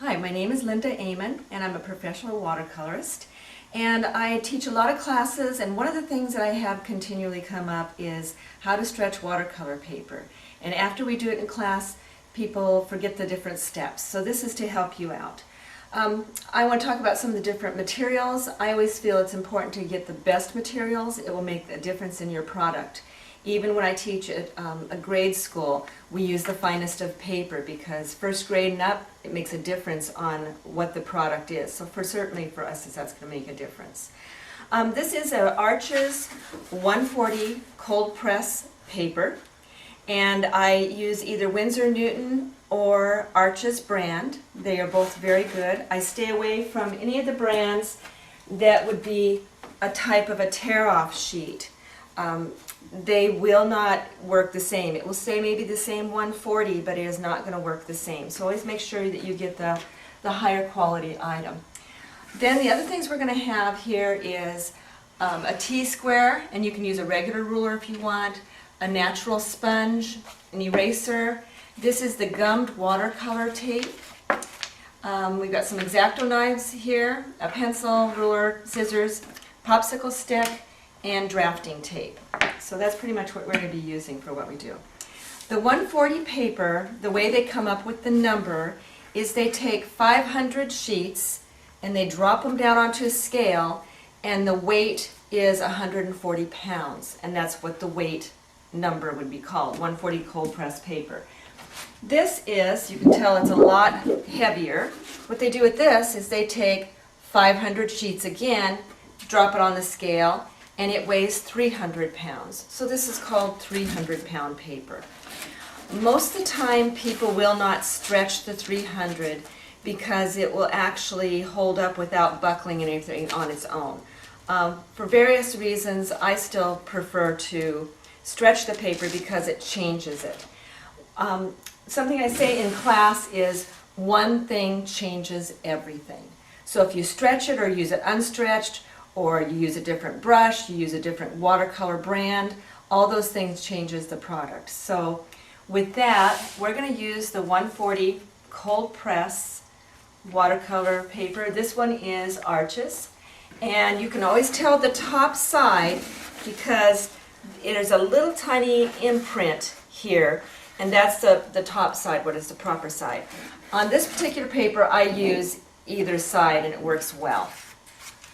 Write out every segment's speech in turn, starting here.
Hi, my name is Linda Aman, and I'm a professional watercolorist. And I teach a lot of classes, and one of the things that I have continually come up is how to stretch watercolor paper. And after we do it in class, people forget the different steps. So this is to help you out. I want to talk about some of the different materials. I always feel it's important to get the best materials. It will make a difference in your product. Even when I teach at a grade school, we use the finest of paper because first grade and up, it makes a difference on what the product is. So certainly for us, that's going to make a difference. This is an Arches 140 cold press paper, and I use either Winsor Newton or Arches brand. They are both very good. I stay away from any of the brands that would be a type of a tear-off sheet. They will not work the same. It will say maybe the same 140, but it is not going to work the same. So always make sure that you get the higher quality item. Then the other things we're going to have here is a T-square, and you can use a regular ruler if you want, a natural sponge, an eraser. This is the gummed watercolor tape. We've got some X-Acto knives here, a pencil, ruler, scissors, popsicle stick, and drafting tape. So that's pretty much what we're going to be using for what we do. The 140 paper, the way they come up with the number is they take 500 sheets and they drop them down onto a scale, and the weight is 140 pounds, and that's what the weight number would be called, 140 cold press paper. This is, you can tell it's a lot heavier. What they do with this is they take 500 sheets again, drop it on the scale, and it weighs 300 pounds. So this is called 300-pound paper. Most of the time people will not stretch the 300 because it will actually hold up without buckling and anything on its own. For various reasons, I still prefer to stretch the paper because it changes it. Something I say in class is one thing changes everything. So if you stretch it or use it unstretched, or you use a different brush, you use a different watercolor brand, all those things changes the product. So with that, we're going to use the 140 cold press watercolor paper. This one is Arches, and you can always tell the top side because there's a little tiny imprint here, and that's the top side, what is the proper side. On this particular paper, I use either side, and it works well.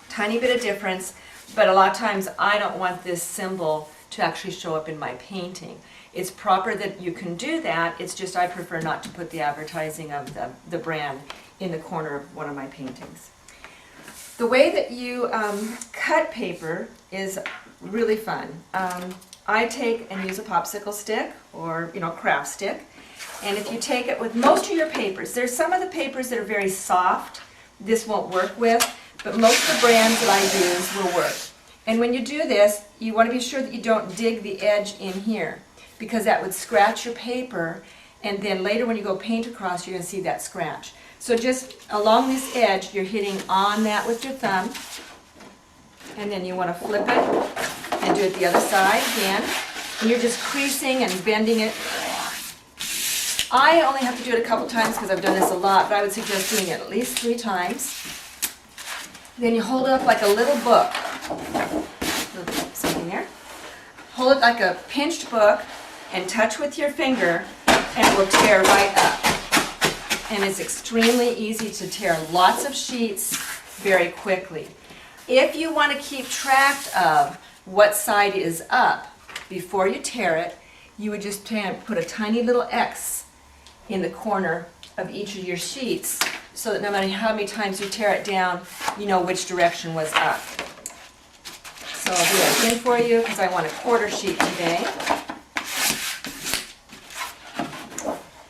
Tiny bit of difference, but a lot of times I don't want this symbol to actually show up in my painting. It's proper that you can do that, it's just I prefer not to put the advertising of the brand in the corner of one of my paintings. The way that you cut paper is really fun. I take and use a popsicle stick or craft stick, and if you take it with most of your papers, there's some of the papers that are very soft, this won't work with, but most of the brands that I use will work. And when you do this, you want to be sure that you don't dig the edge in here, because that would scratch your paper, and then later when you go paint across, you're going to see that scratch. So just along this edge, you're hitting on that with your thumb, and then you want to flip it and do it the other side again. And you're just creasing and bending it. I only have to do it a couple times because I've done this a lot, but I would suggest doing it at least 3 times. Then you hold it up like a little book. Something there. Hold it like a pinched book and touch with your finger, and it will tear right up. And it's extremely easy to tear lots of sheets very quickly. If you want to keep track of what side is up before you tear it, you would just put a tiny little X in the corner of each of your sheets, so that no matter how many times you tear it down, you know which direction was up. So I'll do that again for you because I want a quarter sheet today.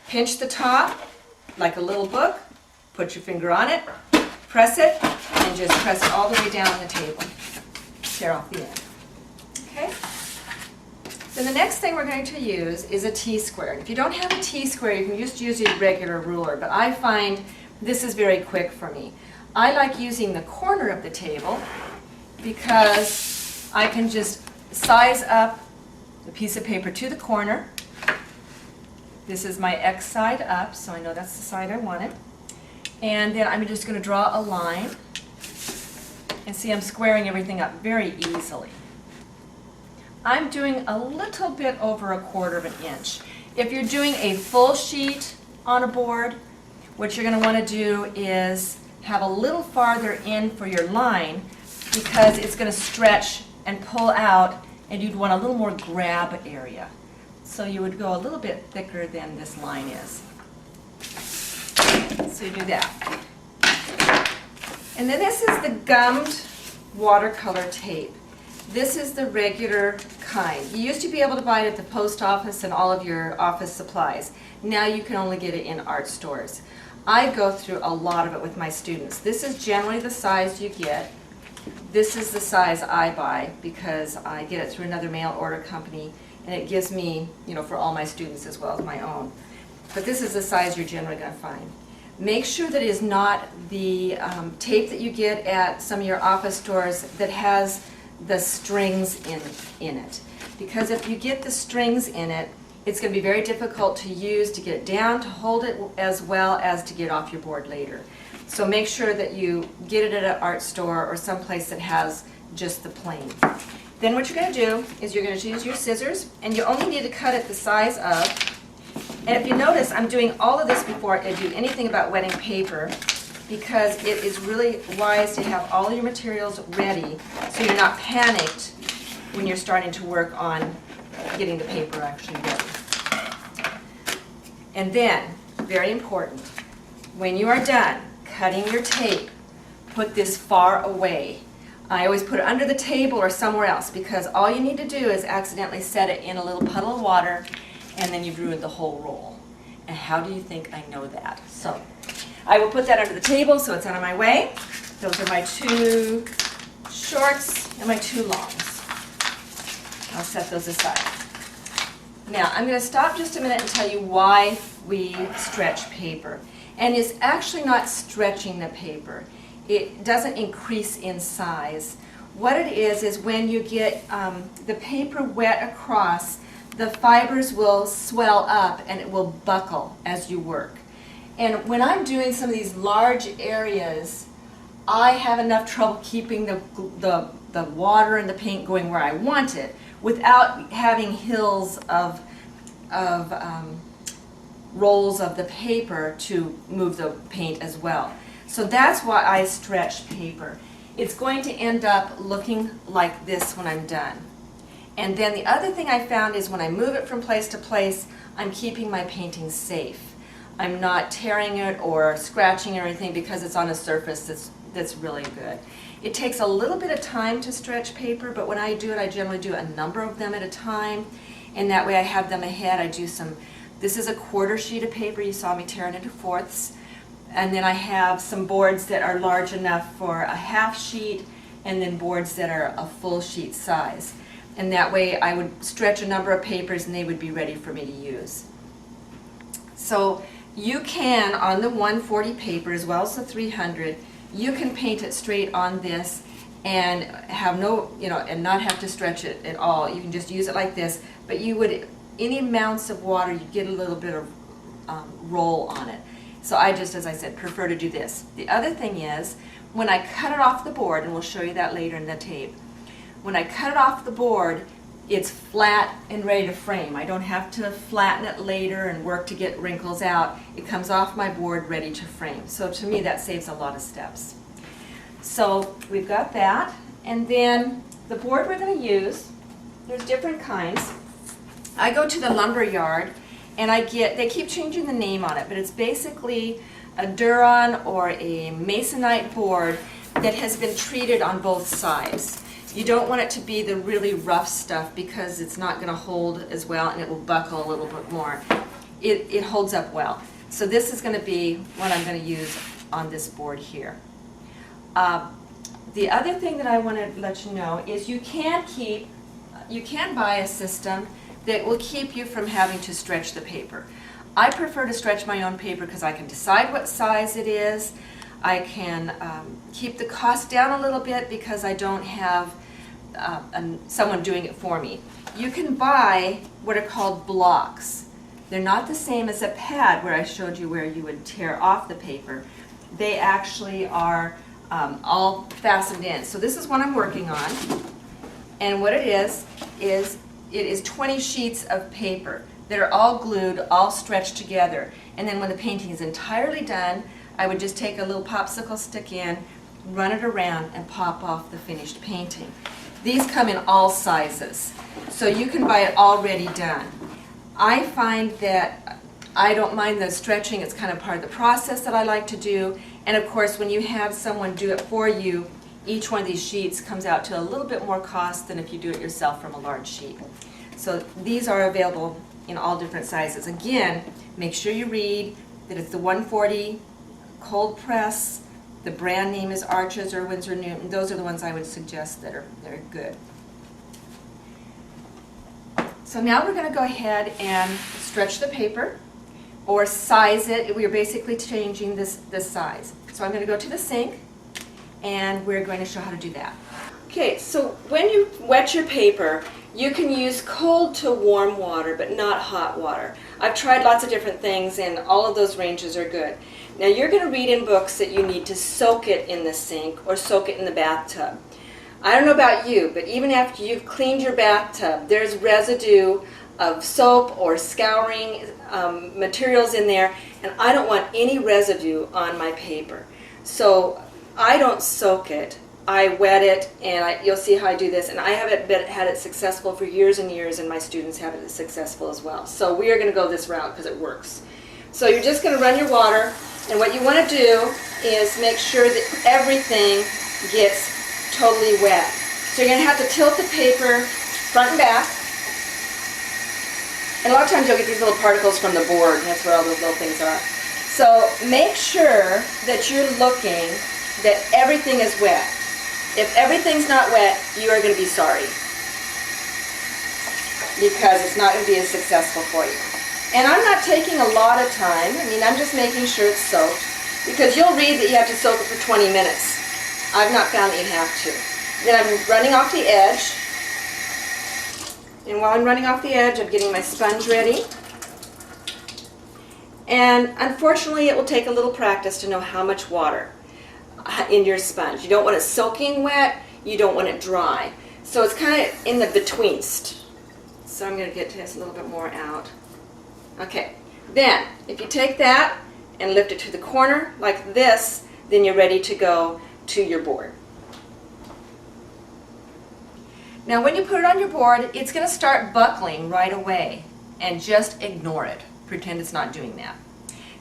Pinch the top like a little book, put your finger on it, press it, and just press it all the way down on the table. Tear off the end. Okay? Then the next thing we're going to use is a T-square. If you don't have a T-square, you can just use a regular ruler, but I find this is very quick for me. I like using the corner of the table because I can just size up the piece of paper to the corner. This is my X side up, so I know that's the side I wanted. And then I'm just going to draw a line. And see, I'm squaring everything up very easily. I'm doing a little bit over 1/4 of an inch. If you're doing a full sheet on a board, what you're going to want to do is have a little farther in for your line because it's going to stretch and pull out, and you'd want a little more grab area. So you would go a little bit thicker than this line is. So you do that. And then this is the gummed watercolor tape. This is the regular kind. You used to be able to buy it at the post office and all of your office supplies. Now you can only get it in art stores. I go through a lot of it with my students. This is generally the size you get. This is the size I buy because I get it through another mail order company, and it gives me, for all my students as well as my own. But this is the size you're generally going to find. Make sure that it is not the tape that you get at some of your office stores that has the strings in it. Because if you get the strings in it, it's going to be very difficult to use to get it down, to hold it, as well as to get off your board later. So make sure that you get it at an art store or someplace that has just the plain. Then what you're going to do is you're going to use your scissors, and you only need to cut it the size of. And if you notice, I'm doing all of this before I do anything about wetting paper, because it is really wise to have all your materials ready so you're not panicked when you're starting to work on getting the paper actually ready. And then, very important, when you are done cutting your tape, put this far away. I always put it under the table or somewhere else, because all you need to do is accidentally set it in a little puddle of water, and then you've ruined the whole roll. And how do you think I know that? So I will put that under the table so it's out of my way. Those are my 2 shorts and my 2 longs. I'll set those aside. Now I'm going to stop just a minute and tell you why we stretch paper. And it's actually not stretching the paper. It doesn't increase in size. What it is when you get the paper wet across, the fibers will swell up and it will buckle as you work. And when I'm doing some of these large areas, I have enough trouble keeping the water and the paint going where I want it without having hills of rolls of the paper to move the paint as well. So that's why I stretch paper. It's going to end up looking like this when I'm done. And then the other thing I found is when I move it from place to place, I'm keeping my painting safe. I'm not tearing it or scratching or anything because it's on a surface that's really good. It takes a little bit of time to stretch paper, but when I do it, I generally do a number of them at a time, and that way I have them ahead. I do some, this is a 1/4 sheet of paper, you saw me tear it into 4ths, and then I have some boards that are large enough for a 1/2 sheet, and then boards that are a full sheet size. And that way I would stretch a number of papers and they would be ready for me to use. So you can, on the 140 paper as well as the 300, you can paint it straight on this and have no, and not have to stretch it at all. You can just use it like this, but you would, any amounts of water, you get a little bit of roll on it. So I just, as I said, prefer to do this. The other thing is, when I cut it off the board, and we'll show you that later in the tape, when I cut it off the board, it's flat and ready to frame. I don't have to flatten it later and work to get wrinkles out. It comes off my board ready to frame. So to me, that saves a lot of steps. So we've got that. And then the board we're going to use, there's different kinds. I go to the lumber yard and they keep changing the name on it, but it's basically a Duron or a Masonite board that has been treated on both sides. You don't want it to be the really rough stuff because it's not going to hold as well and it will buckle a little bit more. It holds up well. So this is going to be what I'm going to use on this board here. The other thing that I want to let you know is you can buy a system that will keep you from having to stretch the paper. I prefer to stretch my own paper because I can decide what size it is. I can keep the cost down a little bit because I don't have someone doing it for me. You can buy what are called blocks. They're not the same as a pad where I showed you where you would tear off the paper. they actually are all fastened in. So this is what I'm working on. And what it is it is 20 sheets of paper that are all glued, all stretched together. And then when the painting is entirely done, I would just take a little popsicle stick in, run it around, and pop off the finished painting. These come in all sizes, so you can buy it already done. I find that I don't mind the stretching. It's kind of part of the process that I like to do. And of course, when you have someone do it for you, each one of these sheets comes out to a little bit more cost than if you do it yourself from a large sheet. So these are available in all different sizes. Again, make sure you read that it's the 140 cold press. The brand name is Arches or Winsor Newton. Those are the ones I would suggest that are good. So now we're going to go ahead and stretch the paper or size it. We are basically changing this size. So I'm going to go to the sink and we're going to show how to do that. Okay, so when you wet your paper, you can use cold to warm water, but not hot water. I've tried lots of different things and all of those ranges are good. Now you're going to read in books that you need to soak it in the sink or soak it in the bathtub. I don't know about you, but even after you've cleaned your bathtub, there's residue of soap or scouring materials in there, and I don't want any residue on my paper. So I don't soak it. I wet it, and you'll see how I do this, and I haven't had it successful for years and years, and my students have it successful as well. So we are going to go this route because it works. So you're just going to run your water, and what you want to do is make sure that everything gets totally wet. So you're going to have to tilt the paper front and back, and a lot of times you'll get these little particles from the board, and that's where all those little things are. So make sure that you're looking that everything is wet. If everything's not wet, you are going to be sorry because it's not going to be as successful for you. And I'm not taking a lot of time. I mean, I'm just making sure it's soaked because you'll read that you have to soak it for 20 minutes. I've not found that you have to. Then I'm running off the edge. And while I'm running off the edge, I'm getting my sponge ready. And unfortunately, it will take a little practice to know how much water in your sponge. You don't want it soaking wet, you don't want it dry. So it's kind of in the betweenst. So I'm going to get this a little bit more out. Okay, then if you take that and lift it to the corner like this, then you're ready to go to your board. Now when you put it on your board, it's going to start buckling right away, and just ignore it. Pretend it's not doing that.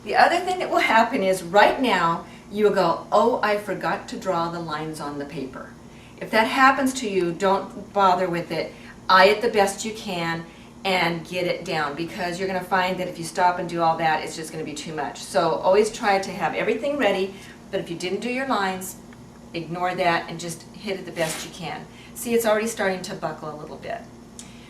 The other thing that will happen is right now you will go, oh, I forgot to draw the lines on the paper. If that happens to you, don't bother with it. Eye it the best you can and get it down, because you're going to find that if you stop and do all that, it's just going to be too much. So always try to have everything ready, but if you didn't do your lines, ignore that and just hit it the best you can. See, it's already starting to buckle a little bit.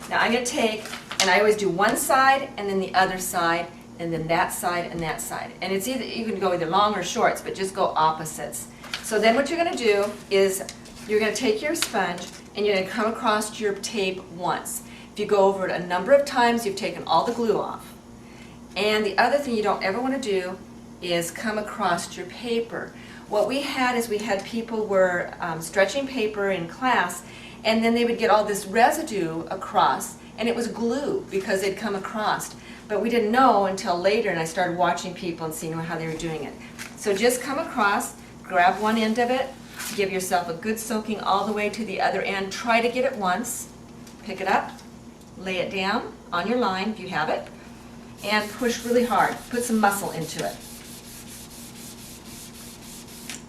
Now I'm going to take, and I always do one side and then the other side, and then that side and that side. And it's either, you can go either long or shorts, but just go opposites. So then what you're going to do is you're going to take your sponge and you're going to come across your tape once. If you go over it a number of times, you've taken all the glue off. And the other thing you don't ever want to do is come across your paper. What we had is we had people were stretching paper in class, and then they would get all this residue across, and it was glue because they'd come across. But we didn't know until later, and I started watching people and seeing how they were doing it. So just come across, grab one end of it, give yourself a good soaking all the way to the other end. Try to get it once, pick it up, lay it down on your line if you have it, and push really hard. Put some muscle into it.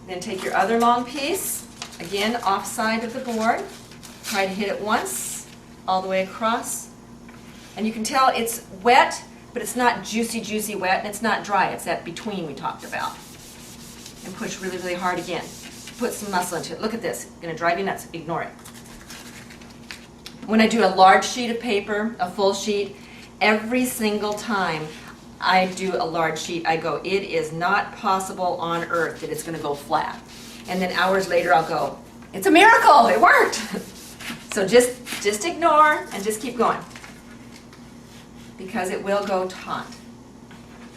Then take your other long piece, again off side of the board. Try to hit it once, all the way across. And you can tell it's wet, but it's not juicy, juicy wet, and it's not dry. It's that between we talked about. And push really, really hard again. Put some muscle into it. Look at this. It's going to drive you nuts. Ignore it. When I do a large sheet of paper, a full sheet, every single time I do a large sheet, I go, it is not possible on earth that it's going to go flat. And then hours later I'll go, it's a miracle, it worked. So just ignore and just keep going, because it will go taut,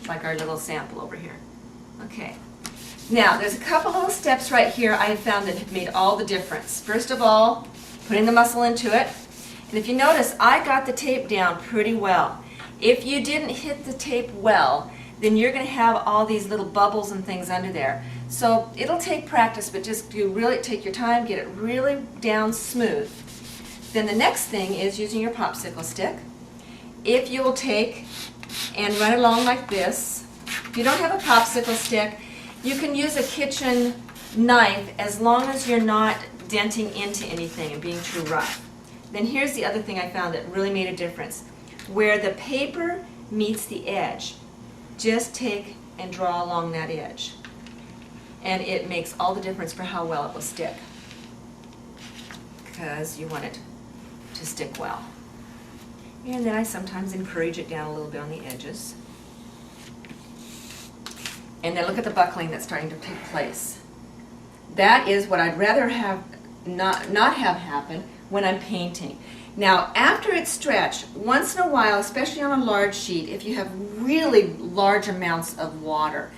like our little sample over here. Okay, Now, there's a couple little steps right here I have found that have made all the difference. First of all, putting the muscle into it. And if you notice, I got the tape down pretty well. If you didn't hit the tape well, then you're going to have all these little bubbles and things under there. So it'll take practice, but just you really take your time, get it really down smooth. Then the next thing is using your popsicle stick. If you will take and run along like this, if you don't have a popsicle stick, you can use a kitchen knife as long as you're not denting into anything and being too rough. Then here's the other thing I found that really made a difference. Where the paper meets the edge, just take and draw along that edge. And it makes all the difference for how well it will stick, because you want it to stick well. And then I sometimes encourage it down a little bit on the edges. And then look at the buckling that's starting to take place. That is what I'd rather have not have happen when I'm painting. Now, after it's stretched, once in a while, especially on a large sheet, if you have really large amounts of water,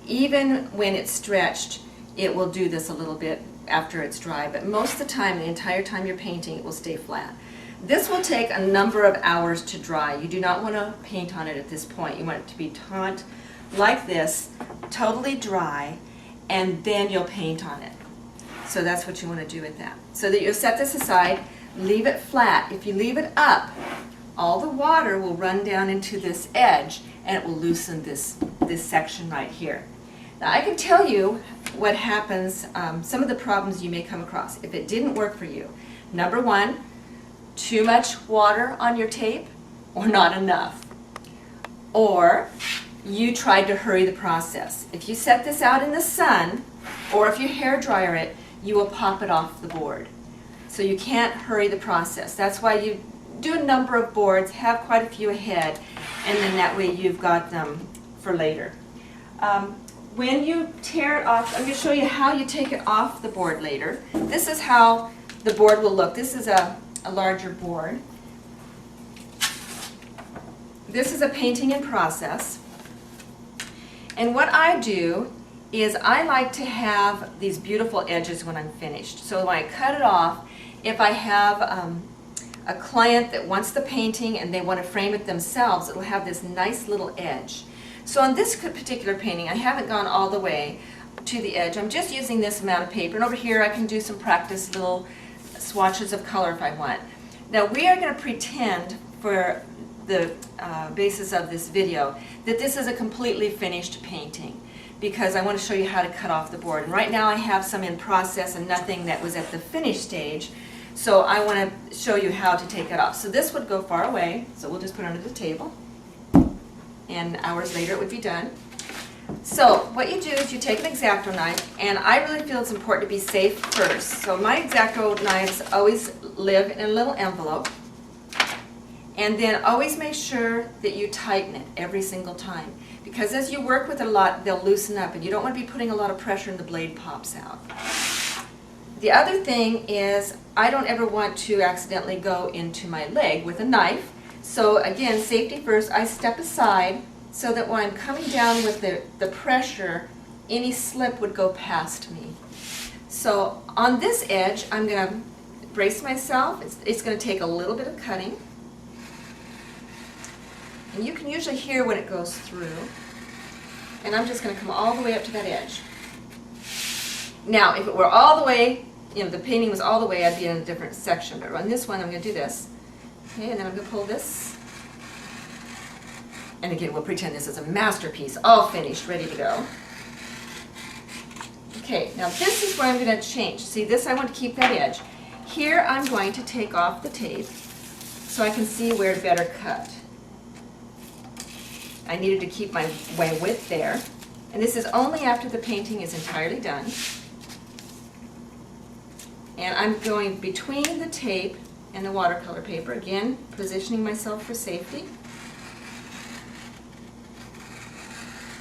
even when it's stretched, it will do this a little bit after it's dry, but most of the time, the entire time you're painting, it will stay flat. This will take a number of hours to dry. You do not want to paint on it at this point. You want it to be taut like this, totally dry, and then you'll paint on it. So that's what you want to do with that. So that you'll set this aside, leave it flat. If you leave it up, all the water will run down into this edge and it will loosen this section right here. Now I can tell you what happens, some of the problems you may come across if it didn't work for you. Number one, too much water on your tape or not enough. Or you tried to hurry the process. If you set this out in the sun or if you hair dryer it, you will pop it off the board. So you can't hurry the process. That's why you do a number of boards, have quite a few ahead, and then that way you've got them for later. When you tear it off, I'm going to show you how you take it off the board later. This is how the board will look. This is a larger board. This is a painting in process. And what I do is I like to have these beautiful edges when I'm finished. So when I cut it off, if I have a client that wants the painting and they want to frame it themselves, it'll have this nice little edge. So on this particular painting, I haven't gone all the way to the edge. I'm just using this amount of paper. And over here I can do some practice little swatches of color if I want. Now we are going to pretend for the basis of this video that this is a completely finished painting, because I want to show you how to cut off the board. And right now I have some in process and nothing that was at the finished stage, so I want to show you how to take it off. So this would go far away, so we'll just put it under the table, and hours later it would be done. So what you do is you take an X-Acto knife, and I really feel it's important to be safe first. So my X-Acto knives always live in a little envelope. And then always make sure that you tighten it every single time, because as you work with it a lot, they'll loosen up, and you don't want to be putting a lot of pressure and the blade pops out. The other thing is I don't ever want to accidentally go into my leg with a knife. So again, safety first, I step aside so that when I'm coming down with the pressure, any slip would go past me. So on this edge, I'm going to brace myself. It's going to take a little bit of cutting. And you can usually hear when it goes through. And I'm just going to come all the way up to that edge. Now, if it were all the way, the painting was all the way, I'd be in a different section. But on this one, I'm going to do this. Okay, and then I'm going to pull this. And again, we'll pretend this is a masterpiece, all finished, ready to go. Okay, now this is where I'm going to change. See, this I want to keep that edge. Here I'm going to take off the tape so I can see where to better cut. I needed to keep my width there. And this is only after the painting is entirely done. And I'm going between the tape and the watercolor paper, again, positioning myself for safety.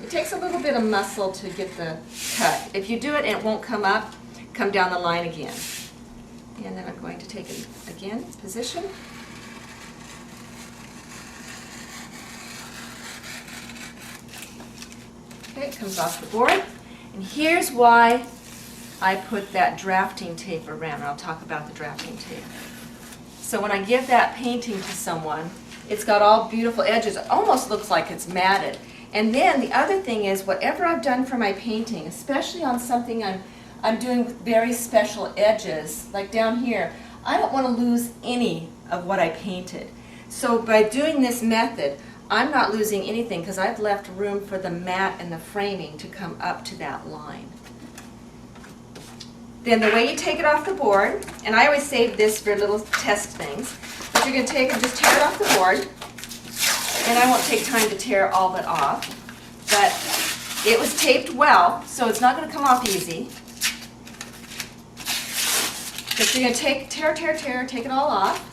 It takes a little bit of muscle to get the cut. If you do it and it won't come up, come down the line again. And then I'm going to take it again, position. Okay, it comes off the board. And here's why I put that drafting tape around. I'll talk about the drafting tape. So when I give that painting to someone, it's got all beautiful edges. It almost looks like it's matted. And then the other thing is, whatever I've done for my painting, especially on something I'm doing with very special edges, like down here, I don't want to lose any of what I painted. So by doing this method, I'm not losing anything because I've left room for the matte and the framing to come up to that line. Then the way you take it off the board, and I always save this for little test things, but you're going to take and just tear it off the board, and I won't take time to tear all of it off, but it was taped well, so it's not going to come off easy. But you're going to take it all off.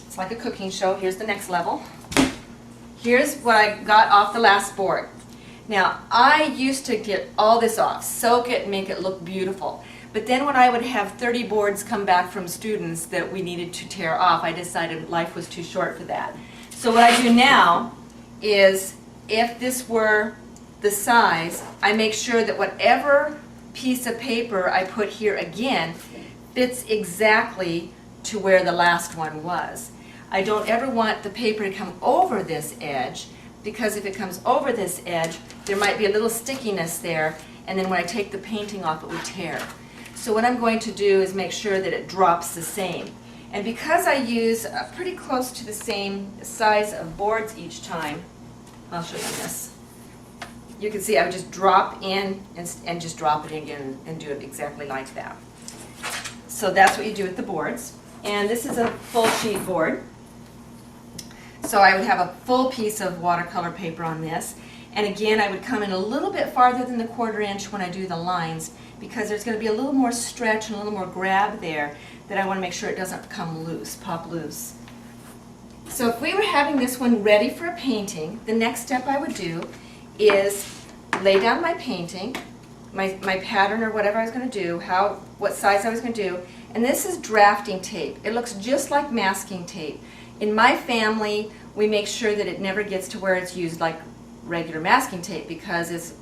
It's like a cooking show. Here's the next level. Here's what I got off the last board. Now, I used to get all this off, soak it, and make it look beautiful. But then when I would have 30 boards come back from students that we needed to tear off, I decided life was too short for that. So what I do now is, if this were the size, I make sure that whatever piece of paper I put here again fits exactly to where the last one was. I don't ever want the paper to come over this edge, because if it comes over this edge, there might be a little stickiness there, and then when I take the painting off, it would tear. So what I'm going to do is make sure that it drops the same. And because I use pretty close to the same size of boards each time, I'll show you this. You can see I would just drop in and just drop it in again and do it exactly like that. So that's what you do with the boards. And this is a full sheet board. So I would have a full piece of watercolor paper on this. And again, I would come in a little bit farther than the 1/4 inch when I do the lines, because there's going to be a little more stretch and a little more grab there that I want to make sure it doesn't come loose, pop loose. So if we were having this one ready for a painting, the next step I would do is lay down my painting, my pattern or whatever I was going to do, what size I was going to do, and this is drafting tape. It looks just like masking tape. In my family, we make sure that it never gets to where it's used like regular masking tape, because it's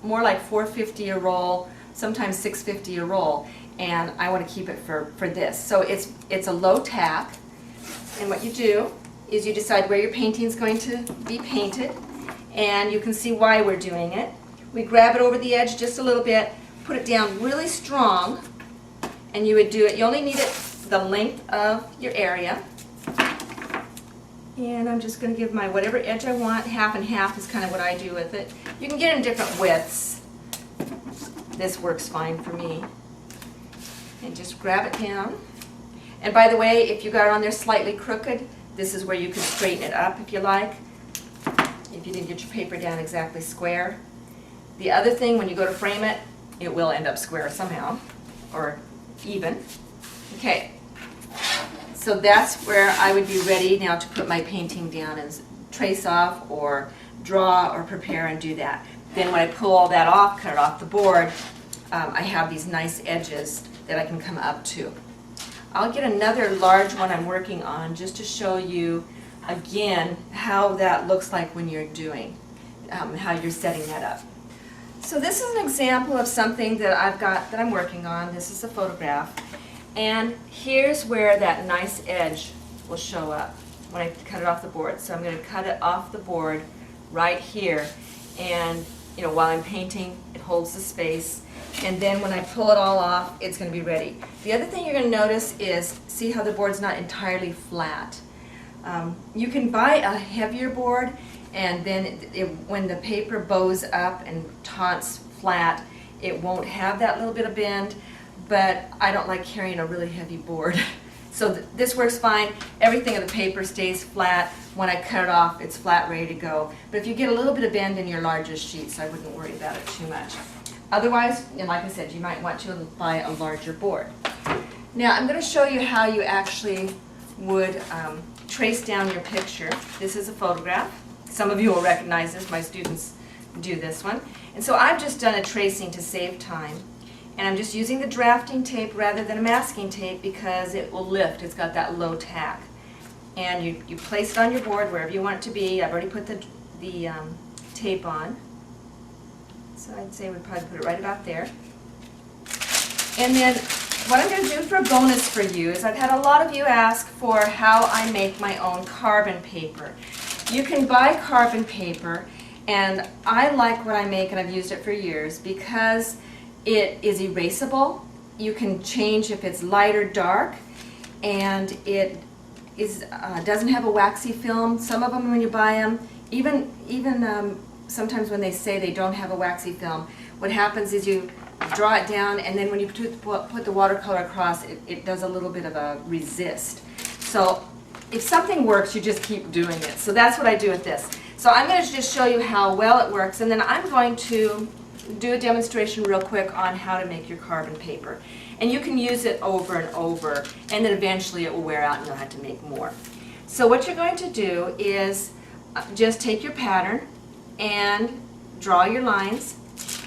more like $4.50 a roll, sometimes $6.50 a roll, and I want to keep it for this. So it's a low tack, and what you do is you decide where your painting is going to be painted, and you can see why we're doing it. We grab it over the edge just a little bit, put it down really strong, and you would do it. You only need it the length of your area. And I'm just going to give my whatever edge I want. Half and half is kind of what I do with it. You can get it in different widths. This works fine for me. And just grab it down. And by the way, if you got it on there slightly crooked, this is where you could straighten it up if you like, if you didn't get your paper down exactly square. The other thing, when you go to frame it, it will end up square somehow, or even. Okay. So that's where I would be ready now to put my painting down and trace off or draw or prepare and do that. Then when I pull all that off, cut it off the board, I have these nice edges that I can come up to. I'll get another large one I'm working on just to show you again how that looks like when you're doing, how you're setting that up. So this is an example of something that I've got that I'm working on. This is a photograph. And here's where that nice edge will show up when I cut it off the board. So I'm going to cut it off the board right here, and while I'm painting, it holds the space, and then when I pull it all off, it's going to be ready. The other thing you're going to notice is, see how the board's not entirely flat. You can buy a heavier board, and then when the paper bows up and taunts flat, it won't have that little bit of bend. But I don't like carrying a really heavy board. So this works fine. Everything of the paper stays flat. When I cut it off, it's flat, ready to go. But if you get a little bit of bend in your largest sheets, I wouldn't worry about it too much. Otherwise, and like I said, you might want to buy a larger board. Now I'm going to show you how you actually would trace down your picture. This is a photograph. Some of you will recognize this. My students do this one. And so I've just done a tracing to save time. And I'm just using the drafting tape rather than a masking tape because it will lift. It's got that low tack. And you place it on your board wherever you want it to be. I've already put the tape on. So I'd say we'd probably put it right about there. And then what I'm going to do for a bonus for you is I've had a lot of you ask for how I make my own carbon paper. You can buy carbon paper, and I like what I make, and I've used it for years because it is erasable. You can change if it's light or dark, and it is doesn't have a waxy film. Some of them when you buy them, even sometimes when they say they don't have a waxy film, what happens is you draw it down, and then when you put the watercolor across, it does a little bit of a resist. So if something works, you just keep doing it. So that's what I do with this. So I'm going to just show you how well it works, and then I'm going to do a demonstration real quick on how to make your carbon paper. And you can use it over and over, and then eventually it will wear out and you'll have to make more. So what you're going to do is just take your pattern and draw your lines,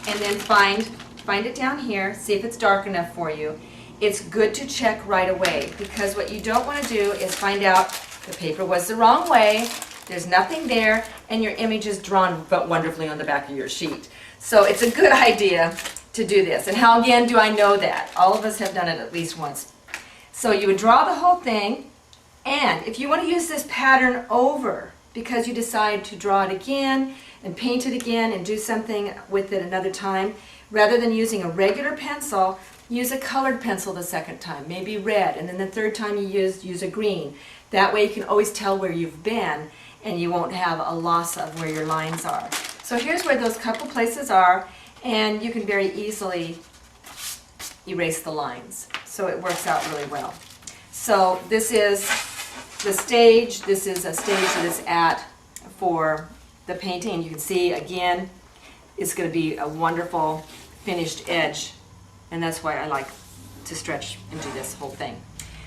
and then find it down here, see if it's dark enough for you. It's good to check right away, because what you don't want to do is find out the paper was the wrong way, there's nothing there, and your image is drawn wonderfully on the back of your sheet. So it's a good idea to do this. And how again do I know that? All of us have done it at least once. So you would draw the whole thing, and if you want to use this pattern over because you decide to draw it again and paint it again and do something with it another time, rather than using a regular pencil, use a colored pencil the second time, maybe red, and then the third time you use a green. That way you can always tell where you've been, and you won't have a loss of where your lines are. So here's where those couple places are, and you can very easily erase the lines. So it works out really well. So this is the stage. This is a stage that is at for the painting. And you can see, again, it's going to be a wonderful finished edge, and that's why I like to stretch and do this whole thing.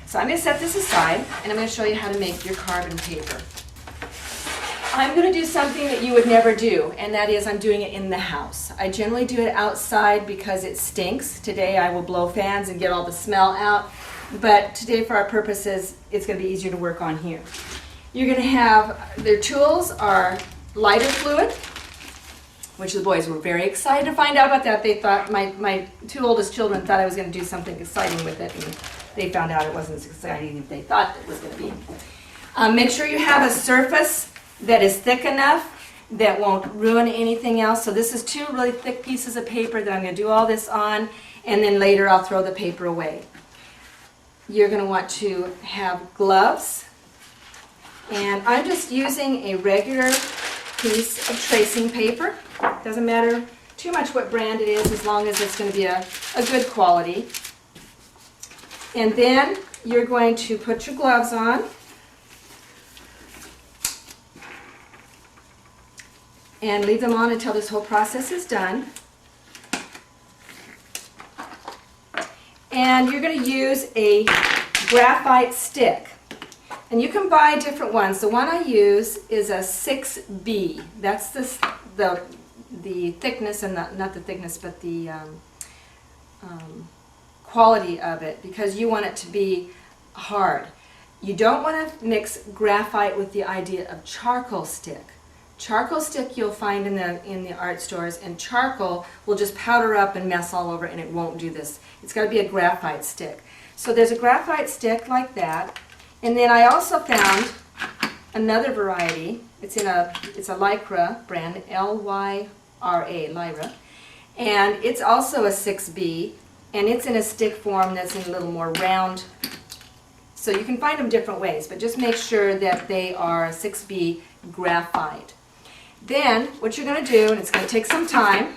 So I'm going to set this aside, and I'm going to show you how to make your carbon paper. I'm going to do something that you would never do, and that is I'm doing it in the house. I generally do it outside because it stinks. Today I will blow fans and get all the smell out, but today for our purposes it's going to be easier to work on here. You're going to have, their tools are lighter fluid, which the boys were very excited to find out about that. They thought, my two oldest children thought I was going to do something exciting with it, and they found out it wasn't as exciting as they thought it was going to be. Make sure you have a surface that is thick enough that won't ruin anything else. So this is two really thick pieces of paper that I'm going to do all this on, and then later I'll throw the paper away. You're going to want to have gloves, and I'm just using a regular piece of tracing paper. Doesn't matter too much what brand it is, as long as it's going to be a good quality. And then you're going to put your gloves on, and leave them on until this whole process is done. And you're going to use a graphite stick. And you can buy different ones. The one I use is a 6B. That's the thickness, and not the thickness, but the quality of it, because you want it to be hard. You don't want to mix graphite with the idea of charcoal stick. Charcoal stick you'll find in the art stores, and charcoal will just powder up and mess all over, and it won't do this. It's got to be a graphite stick. So there's a graphite stick like that, and then I also found another variety. It's a Lycra brand, L-Y-R-A, Lyra, and it's also a 6B, and it's in a stick form that's in a little more round. So you can find them different ways, but just make sure that they are 6B graphite. Then what you're going to do, and it's going to take some time,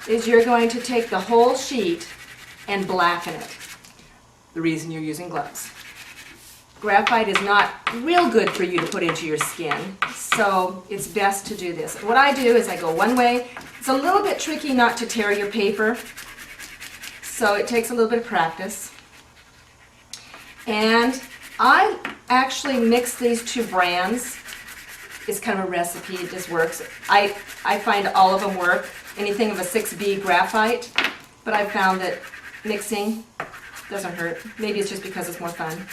is you're going to take the whole sheet and blacken it. The reason you're using gloves. Graphite is not real good for you to put into your skin, so it's best to do this. What I do is I go one way. It's a little bit tricky not to tear your paper, so it takes a little bit of practice. And I actually mix these two brands. It's kind of a recipe, it just works. I find all of them work, anything of a 6B graphite, but I've found that mixing doesn't hurt. Maybe it's just because it's more fun.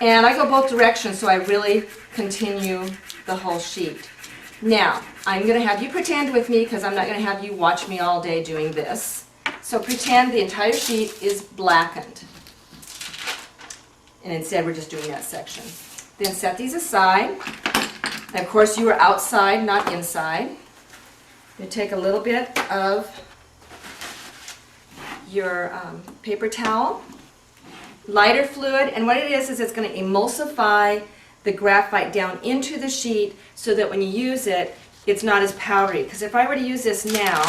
And I go both directions, so I really continue the whole sheet. Now, I'm going to have you pretend with me because I'm not going to have you watch me all day doing this. So pretend the entire sheet is blackened. And instead we're just doing that section. Then set these aside. And of course you are outside, not inside. You take a little bit of your paper towel, lighter fluid, and what it is it's going to emulsify the graphite down into the sheet so that when you use it, it's not as powdery. Because if I were to use this now,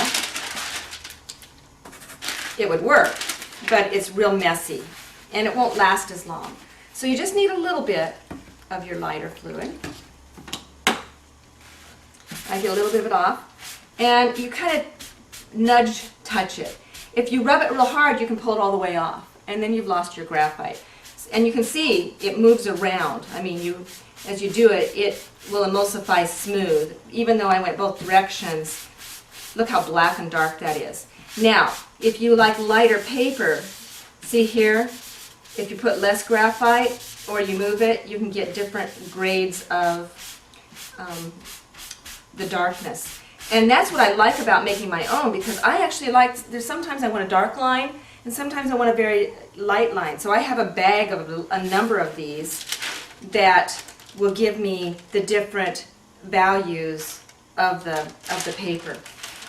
it would work, but it's real messy and it won't last as long. So you just need a little bit of your lighter fluid. I get a little bit of it off, and you kind of touch it. If you rub it real hard, you can pull it all the way off, and then you've lost your graphite. And you can see it moves around. I mean, as you do it, it will emulsify smooth. Even though I went both directions, look how black and dark that is. Now, if you like lighter paper, see here, if you put less graphite or you move it, you can get different grades of the darkness. And that's what I like about making my own, because I actually there's sometimes I want a dark line and sometimes I want a very light line. So I have a bag of a number of these that will give me the different values of the paper.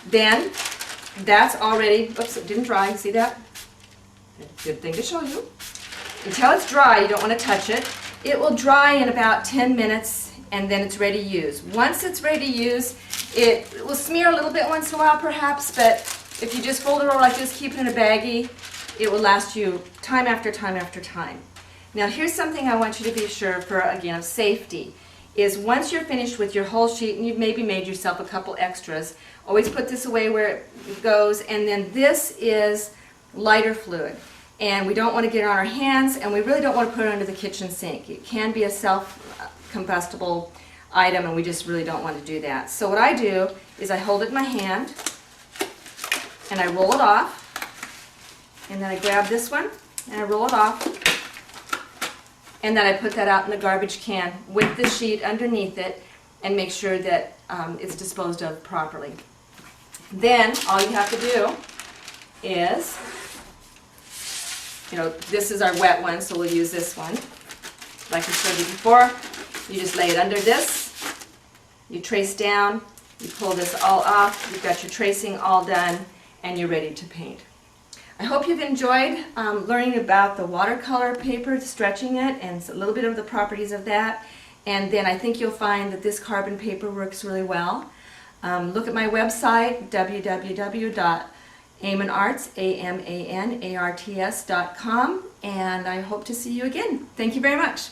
Then that's already, oops, it didn't dry, see that? Good thing to show you. Until it's dry, you don't want to touch it. It will dry in about 10 minutes and then it's ready to use. Once it's ready to use, it will smear a little bit once in a while perhaps, but if you just fold it over like this, keep it in a baggie, it will last you time after time after time. Now here's something I want you to be sure for, again, of safety, is once you're finished with your whole sheet and you've maybe made yourself a couple extras, always put this away where it goes, and then this is lighter fluid. And we don't want to get it on our hands, and we really don't want to put it under the kitchen sink. It can be a self-combustible item, and we just really don't want to do that. So what I do is I hold it in my hand, and I roll it off, and then I grab this one, and I roll it off, and then I put that out in the garbage can with the sheet underneath it, and make sure that it's disposed of properly. Then all you have to do is, this is our wet one, so we'll use this one. Like I showed you before, you just lay it under this, you trace down, you pull this all off, you've got your tracing all done, and you're ready to paint. I hope you've enjoyed learning about the watercolor paper, stretching it, and a little bit of the properties of that. And then I think you'll find that this carbon paper works really well. Look at my website, www.amanarts.com, and I hope to see you again. Thank you very much.